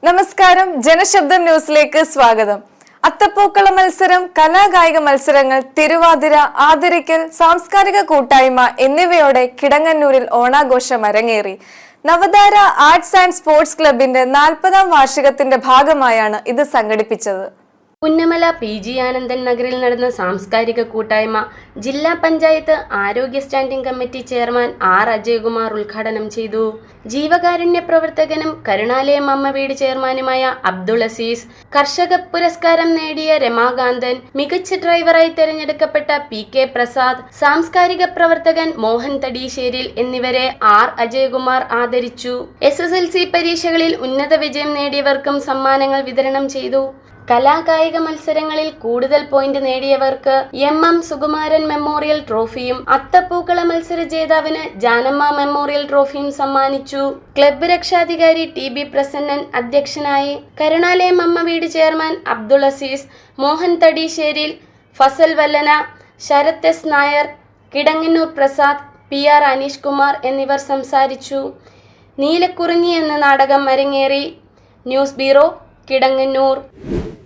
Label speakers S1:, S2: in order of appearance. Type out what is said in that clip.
S1: നമസ്കാരം, ജനശബ്ദം ന്യൂസിലേക്ക് സ്വാഗതം. അത്തപ്പൂക്കള മത്സരം, കലാകായിക മത്സരങ്ങൾ, തിരുവാതിര, ആദരിക്കൽ, സാംസ്കാരിക കൂട്ടായ്മ എന്നിവയോടെ കിടങ്ങന്നൂരിൽ ഓണാഘോഷം അരങ്ങേറി. നവധാര ആർട്സ് ആൻഡ് സ്പോർട്സ് ക്ലബിന്റെ 40ാം വാർഷികത്തിന്റെ ഭാഗമായാണ് ഇത് സംഘടിപ്പിച്ചത്.
S2: പുന്നമല PG ആനന്ദൻ നഗറിൽ നടന്ന സാംസ്കാരിക കൂട്ടായ്മ ജില്ലാ പഞ്ചായത്ത് ആരോഗ്യ standing committee chairman R. Ajaykumar ഉദ്ഘാടനം ചെയ്തു. ജീവകാരുണ്യ പ്രവർത്തകനും കരുണാലയം അമ്മ വീട് ചെയർമാനുമായ അബ്ദുൾ അസീസ്, കർഷക പുരസ്കാരം നേടിയ രമാകാന്തൻ, മികച്ച ഡ്രൈവറായി തെരഞ്ഞെടുക്കപ്പെട്ട PK പ്രസാദ്, സാംസ്കാരിക പ്രവർത്തകൻ മോഹൻ തടീശ്ശേരിൽ എന്നിവരെ R. അജയ്കുമാർ ആദരിച്ചു. SSLC പരീക്ഷകളിൽ ഉന്നത വിജയം നേടിയവർക്കും സമ്മാനങ്ങൾ വിതരണം ചെയ്തു. കലാകായിക മത്സരങ്ങളിൽ കൂടുതൽ പോയിന്റ് നേടിയവർക്ക് MM സുകുമാരൻ മെമ്മോറിയൽ ട്രോഫിയും അത്തപ്പൂക്കള മത്സര ജേതാവിന് ജാനമ്മ മെമ്മോറിയൽ ട്രോഫിയും സമ്മാനിച്ചു. ക്ലബ്ബ് രക്ഷാധികാരി TB പ്രസന്നൻ അധ്യക്ഷനായി. കരുണാലയം അമ്മ വീട് chairman Abdul Aziz, Mohan Thadeesseril, Fazal Vallana, Sarath S. Nair, Kidangannur Prasad, PR Aneesh Kumar എന്നിവർ സംസാരിച്ചു. നീലക്കുറിഞ്ഞി എന്ന നാടകം അരങ്ങേറി. News bureau, Kidangannur.